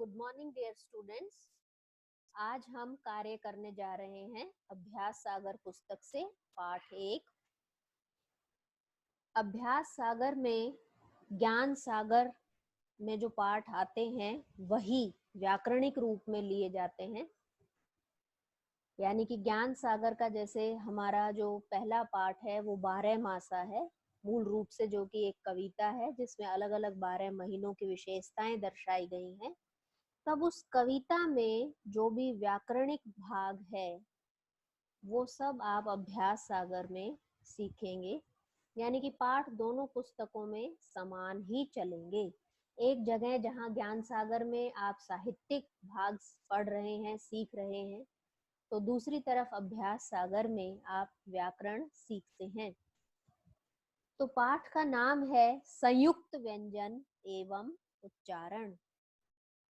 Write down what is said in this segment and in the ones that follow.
Good morning dear students. आज हम कार्य करने जा रहे हैं अभ्यास सागर पुस्तक से पाठ 1। अभ्यास सागर में ज्ञान सागर में जो पाठ आते हैं वही व्याकरणिक रूप में लिए जाते हैं। यानी कि ज्ञान सागर का जैसे हमारा जो पहला पाठ है वो 12 मासा है मूल रूप से, जो कि एक कविता है जिसमें अलग अलग 12 महीनों की विशेषताएं दर्शाई गई हैं। तब उस कविता में जो भी व्याकरणिक भाग है वो सब आप अभ्यास सागर में सीखेंगे। यानी कि पाठ दोनों पुस्तकों में समान ही चलेंगे। एक जगह जहां ज्ञान सागर में आप साहित्यिक भाग पढ़ रहे हैं, सीख रहे हैं, तो दूसरी तरफ अभ्यास सागर में आप व्याकरण सीखते हैं। तो पाठ का नाम है संयुक्त व्यंजन एवं उच्चारण।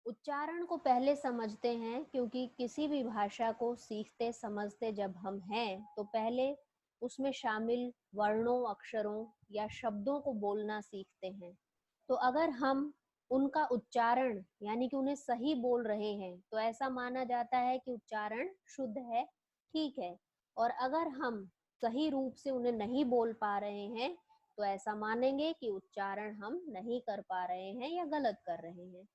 उच्चारण को पहले समझते हैं, क्योंकि किसी भी भाषा को सीखते समझते जब हम हैं तो पहले उसमें शामिल वर्णों, अक्षरों या शब्दों को बोलना सीखते हैं। तो अगर हम उनका उच्चारण यानी कि उन्हें सही बोल रहे हैं तो ऐसा माना जाता है कि उच्चारण शुद्ध है, ठीक है। और अगर हम सही रूप से उन्हें नहीं बोल पा रहे हैं तो ऐसा मानेंगे कि उच्चारण हम नहीं कर पा रहे हैं या गलत कर रहे हैं।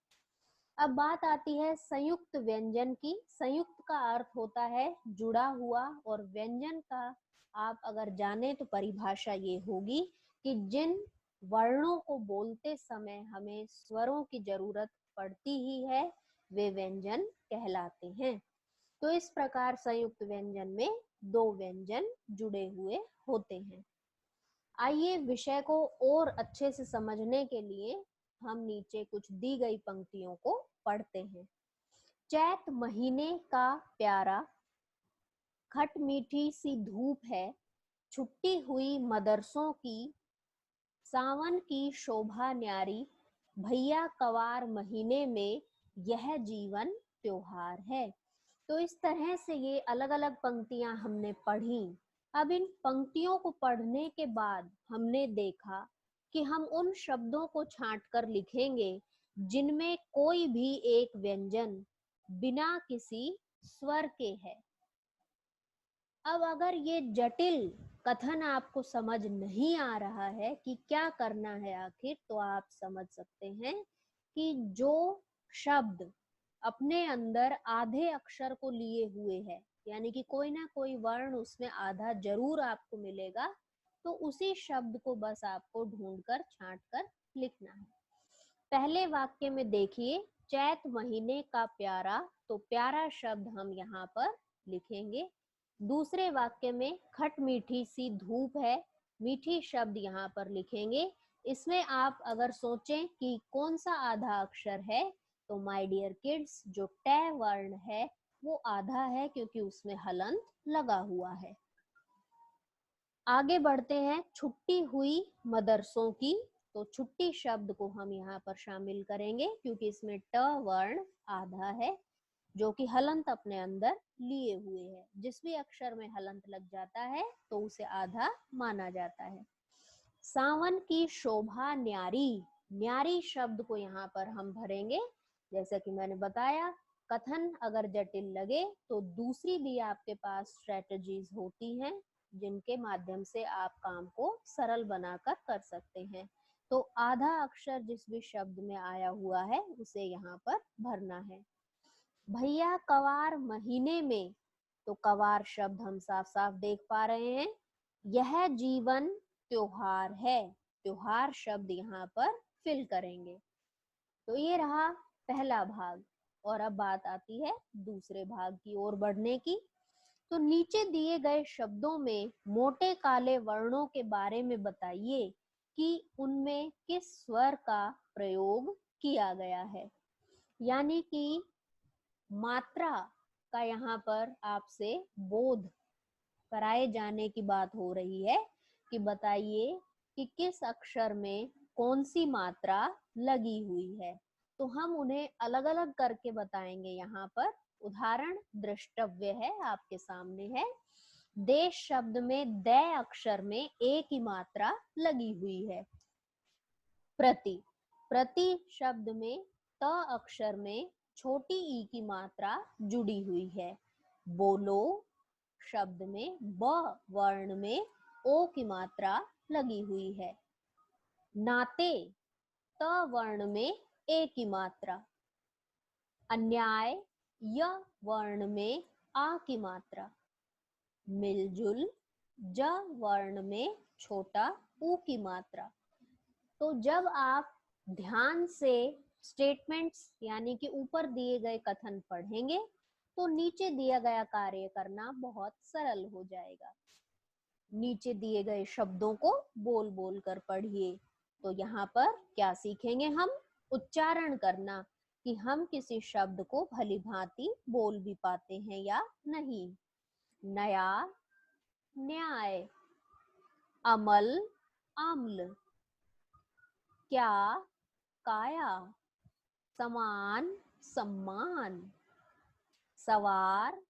अब बात आती है संयुक्त व्यंजन की। संयुक्त का अर्थ होता है जुड़ा हुआ, और व्यंजन का आप अगर जाने तो परिभाषा ये होगी कि जिन वर्णों को बोलते समय हमें स्वरों की जरूरत पड़ती ही है वे व्यंजन कहलाते हैं। तो इस प्रकार संयुक्त व्यंजन में दो व्यंजन जुड़े हुए होते हैं। आइए विषय को और अच्छे से समझने के लिए हम नीचे कुछ दी गई पंक्तियों को पढ़ते हैं। चैत महीने का प्यारा, खट मीठी सी धूप है, छुट्टी हुई मदरसों की, सावन की शोभा न्यारी, भैया कवार महीने में यह जीवन त्योहार है। तो इस तरह से ये अलग अलग पंक्तियां हमने पढ़ी। अब इन पंक्तियों को पढ़ने के बाद हमने देखा कि हम उन शब्दों को छांटकर लिखेंगे जिनमें कोई भी एक व्यंजन बिना किसी स्वर के है। अब अगर ये जटिल कथन आपको समझ नहीं आ रहा है कि क्या करना है आखिर, तो आप समझ सकते हैं कि जो शब्द अपने अंदर आधे अक्षर को लिए हुए है, यानी कि कोई ना कोई वर्ण उसमें आधा जरूर आपको मिलेगा, तो उसी शब्द को बस आपको ढूंढकर छांटकर लिखना है। पहले वाक्य में देखिए, चैत महीने का प्यारा, तो प्यारा शब्द हम यहाँ पर लिखेंगे। दूसरे वाक्य में खट मीठी सी धूप है, मीठी शब्द यहाँ पर लिखेंगे। इसमें आप अगर सोचें कि कौन सा आधा अक्षर है, तो माय डियर किड्स जो ट वर्ण है वो आधा है, क्योंकि उसमें हलंत लगा हुआ है। आगे बढ़ते हैं, छुट्टी हुई मदरसों की, तो छुट्टी शब्द को हम यहाँ पर शामिल करेंगे क्योंकि इसमें ट वर्ण आधा है जो कि हलंत अपने अंदर लिए हुए है। जिस भी अक्षर में हलंत लग जाता है तो उसे आधा माना जाता है। सावन की शोभा न्यारी, न्यारी शब्द को यहाँ पर हम भरेंगे। जैसा कि मैंने बताया, कथन अगर जटिल लगे तो दूसरी भी आपके पास स्ट्रेटजीज होती हैं जिनके माध्यम से आप काम को सरल बनाकर कर सकते हैं। तो आधा अक्षर जिस भी शब्द में आया हुआ है उसे यहाँ पर भरना है। भैया कवार महीने में, तो कवार शब्द हम साफ साफ देख पा रहे हैं। यह जीवन त्योहार है, त्योहार शब्द यहाँ पर फिल करेंगे। तो ये रहा पहला भाग। और अब बात आती है दूसरे भाग की ओर बढ़ने की। तो नीचे दिए गए शब्दों में मोटे काले वर्णों के बारे में बताइए कि उनमें किस स्वर का प्रयोग किया गया है। यानी कि मात्रा का यहाँ पर आपसे बोध कराए जाने की बात हो रही है कि बताइए कि किस अक्षर में कौन सी मात्रा लगी हुई है। तो हम उन्हें अलग अलग करके बताएंगे। यहाँ पर उदाहरण दृष्टव्य है, आपके सामने है। देश शब्द में द अक्षर में एक ही मात्रा लगी हुई है। प्रति, प्रति शब्द में त अक्षर में छोटी ई की मात्रा जुड़ी हुई है। बोलो शब्द में ब वर्ण में ओ की मात्रा लगी हुई है। नाते त वर्ण में ए की मात्रा। अन्याय य वर्ण में आ की मात्रा। मिलजुल ज वर्ण में छोटा ऊ की मात्रा। तो जब आप ध्यान से स्टेटमेंट्स यानी कि ऊपर दिए गए कथन पढ़ेंगे तो नीचे दिया गया कार्य करना बहुत सरल हो जाएगा। नीचे दिए गए शब्दों को बोल बोल कर पढ़िए। तो यहाँ पर क्या सीखेंगे हम? उच्चारण करना कि हम किसी शब्द को भली भांति बोल भी पाते हैं या नहीं। नया न्याय, अमल अम्ल, क्या काया, समान सम्मान, सवार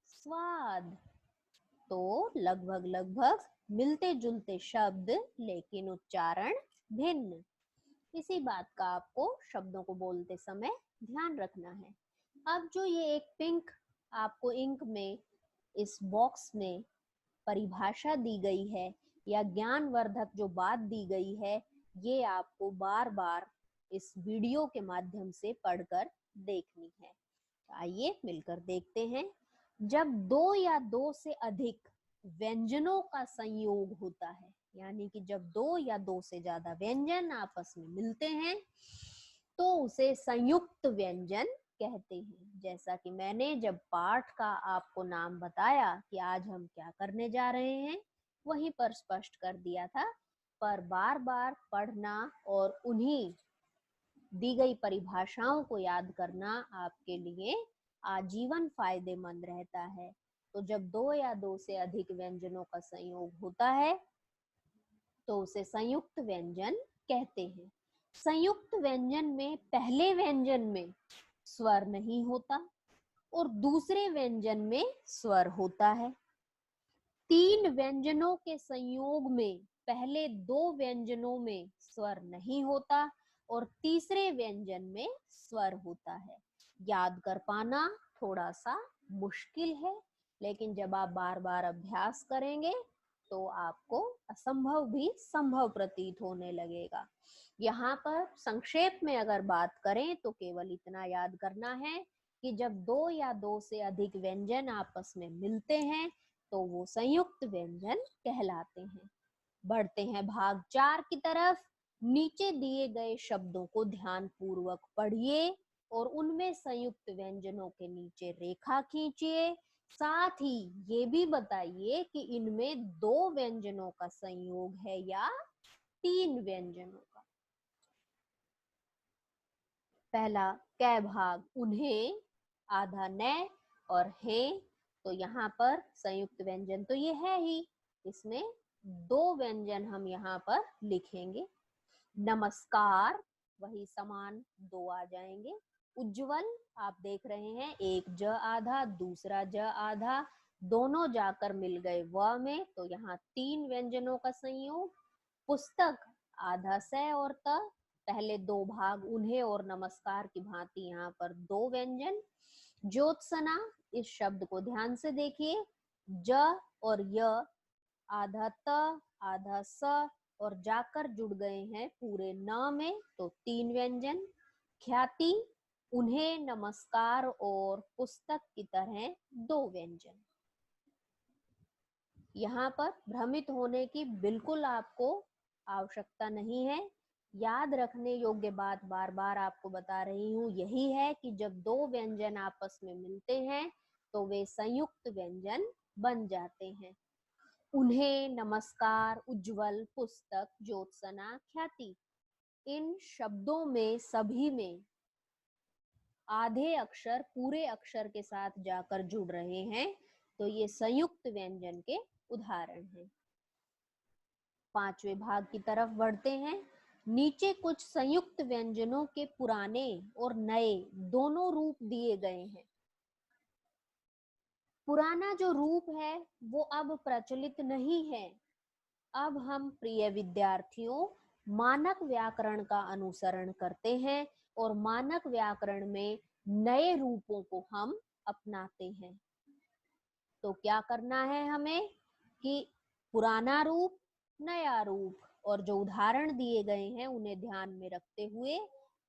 स्वाद। तो लगभग लगभग मिलते जुलते शब्द लेकिन उच्चारण भिन्न। इसी बात का आपको शब्दों को बोलते समय ध्यान रखना है। अब जो ये एक पिंक आपको इंक में इस बॉक्स में परिभाषा दी गई है या ज्ञानवर्धक जो बात दी गई है, ये आपको बार बार इस वीडियो के माध्यम से पढ़कर देखनी है। आइए मिलकर देखते हैं। जब दो या दो से अधिक व्यंजनों का संयोग होता है, यानी कि जब दो या दो से ज्यादा व्यंजन आपस में मिलते हैं तो उसे संयुक्त व्यंजन कहते हैं। जैसा कि मैंने जब पाठ का आपको नाम बताया कि आज हम क्या करने जा रहे हैं, वहीं पर स्पष्ट कर दिया था, पर बार बार पढ़ना और उन्हीं दी गई परिभाषाओं को याद करना आपके लिए आजीवन फायदेमंद रहता है। तो जब दो या दो से अधिक व्यंजनों का संयोग होता है तो उसे संयुक्त व्यंजन कहते हैं। संयुक्त व्यंजन में पहले व्यंजन में स्वर नहीं होता और दूसरे व्यंजन में स्वर होता है। तीन व्यंजनों के संयोग में पहले दो व्यंजनों में स्वर नहीं होता और तीसरे व्यंजन में स्वर होता है। याद कर पाना थोड़ा सा मुश्किल है, लेकिन जब आप बार बार अभ्यास करेंगे तो आपको असंभव भी संभव प्रतीत होने लगेगा। यहाँ पर संक्षेप में अगर बात करें तो केवल इतना याद करना है कि जब दो या दो से अधिक व्यंजन आपस में मिलते हैं तो वो संयुक्त व्यंजन कहलाते हैं। बढ़ते हैं भाग 4 की तरफ। नीचे दिए गए शब्दों को ध्यान पूर्वक पढ़िए और उनमें संयुक्त व्यंजनों के नीचे रेखा खींचिए। साथ ही ये भी बताइए कि इनमें दो व्यंजनों का संयोग है या तीन व्यंजनों का। पहला कै भाग उन्हें, आधा ने और है। तो यहाँ पर संयुक्त व्यंजन तो ये है ही, इसमें दो व्यंजन हम यहाँ पर लिखेंगे। नमस्कार, वही समान दो आ जाएंगे। उज्जवल आप देख रहे हैं एक ज आधा दूसरा ज आधा, दोनों जाकर मिल गए व में, तो यहाँ तीन व्यंजनों का संयोग। पुस्तक आधा से और त, पहले दो भाग उन्हें और नमस्कार की भांति यहाँ पर दो व्यंजन। ज्योत्सना, इस शब्द को ध्यान से देखिए, ज और य आधा त आधा स और जाकर जुड़ गए हैं पूरे न में, तो तीन व्यंजन। ख्याति, उन्हें नमस्कार और पुस्तक की तरह दो व्यंजन। यहाँ पर भ्रमित होने की बिल्कुल आपको आवश्यकता नहीं है। याद रखने योग्य बात बार बार आपको बता रही हूँ यही है कि जब दो व्यंजन आपस में मिलते हैं तो वे संयुक्त व्यंजन बन जाते हैं। उन्हें, नमस्कार, उज्जवल, पुस्तक, ज्योत्सना, ख्याति, इन शब्दों में सभी में आधे अक्षर पूरे अक्षर के साथ जाकर जुड़ रहे हैं, तो ये संयुक्त व्यंजन के उदाहरण हैं। पांचवें भाग की तरफ बढ़ते हैं। नीचे कुछ संयुक्त व्यंजनों के पुराने और नए दोनों रूप दिए गए हैं। पुराना जो रूप है वो अब प्रचलित नहीं है। अब हम प्रिय विद्यार्थियों मानक व्याकरण का अनुसरण करते हैं और मानक व्याकरण में नए रूपों को हम अपनाते हैं। तो क्या करना है हमें कि पुराना रूप, नया रूप, और जो उदाहरण दिए गए हैं उन्हें ध्यान में रखते हुए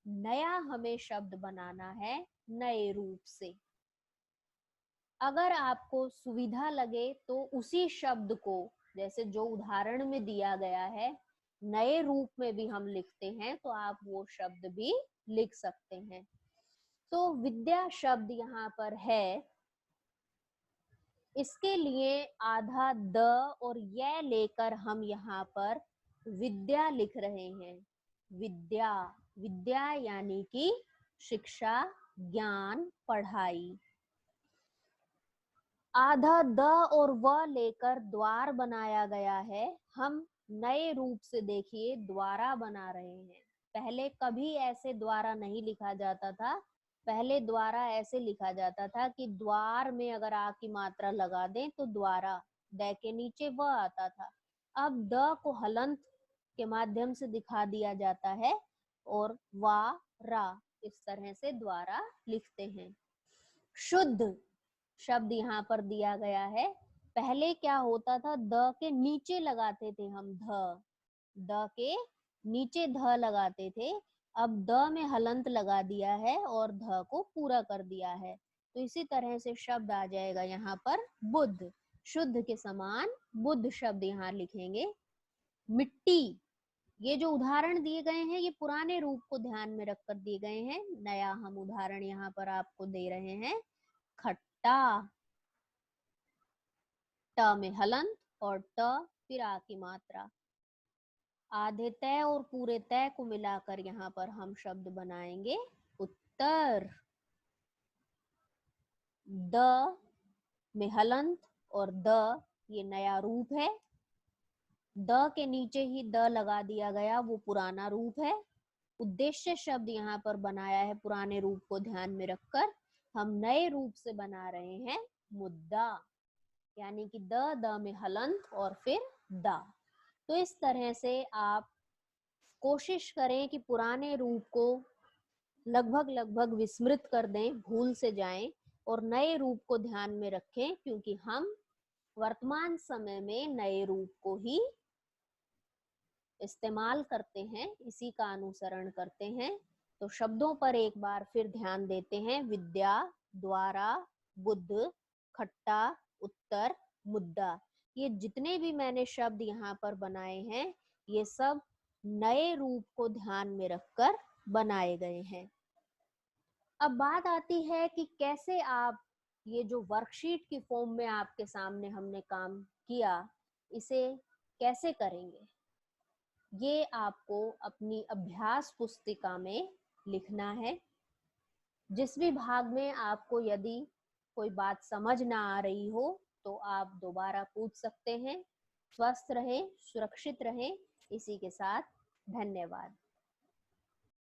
नया हमें शब्द बनाना है नए रूप से। अगर आपको सुविधा लगे तो उसी शब्द को, जैसे जो उदाहरण में दिया गया है, नए रूप में भी हम लिखते हैं तो आप वो शब्द भी लिख सकते हैं। तो विद्या शब्द यहाँ पर है, इसके लिए आधा द और ये लेकर हम यहाँ पर विद्या लिख रहे हैं। विद्या, विद्या यानी कि शिक्षा, ज्ञान, पढ़ाई। आधा द और व लेकर द्वार बनाया गया है। हम नए रूप से देखिए द्वारा बना रहे हैं। पहले कभी ऐसे द्वारा नहीं लिखा जाता था। पहले द्वारा ऐसे लिखा जाता था कि द्वार में अगर आ की मात्रा लगा दें तो द्वारा, द के नीचे व आता था। अब द को हलंत के माध्यम से दिखा दिया जाता है और वा रा, इस तरह से द्वारा लिखते हैं। शुद्ध शब्द यहाँ पर दिया गया है। पहले क्या होता था, द के नीचे लगाते थे हम द के नीचे ध लगाते थे। अब द में हलंत लगा दिया है और ध को पूरा कर दिया है। तो इसी तरह से शब्द आ जाएगा यहाँ पर बुद्ध। शुद्ध के समान बुद्ध शब्द यहाँ लिखेंगे। मिट्टी, ये जो उदाहरण दिए गए हैं ये पुराने रूप को ध्यान में रखकर दिए गए हैं। नया हम उदाहरण यहाँ पर आपको दे रहे हैं। खट्टा, ट में हलंत और ट फिर आ की मात्रा। आधे तय और पूरे तय को मिलाकर यहाँ पर हम शब्द बनाएंगे उत्तर। द में हलंत और द, ये नया रूप है। द के नीचे ही द लगा दिया गया, वो पुराना रूप है। उद्देश्य शब्द यहाँ पर बनाया है पुराने रूप को ध्यान में रखकर। हम नए रूप से बना रहे हैं मुद्दा, यानी कि द में हलंत और फिर दा। तो इस तरह से आप कोशिश करें कि पुराने रूप को लगभग लगभग विस्मृत कर दें, भूल से जाएं और नए रूप को ध्यान में रखें, क्योंकि हम वर्तमान समय में नए रूप को ही इस्तेमाल करते हैं, इसी का अनुसरण करते हैं। तो शब्दों पर एक बार फिर ध्यान देते हैं। विद्या, द्वारा, बुद्ध, खट्टा, उत्तर, मुद्दा, ये जितने भी मैंने शब्द यहाँ पर बनाए हैं ये सब नए रूप को ध्यान में रखकर बनाए गए हैं। अब बात आती है कि कैसे आप ये जो वर्कशीट की फॉर्म में आपके सामने हमने काम किया, इसे कैसे करेंगे। ये आपको अपनी अभ्यास पुस्तिका में लिखना है। जिस भी भाग में आपको यदि कोई बात समझ ना आ रही हो तो आप दोबारा पूछ सकते हैं। स्वस्थ रहें, सुरक्षित रहें। इसी के साथ धन्यवाद।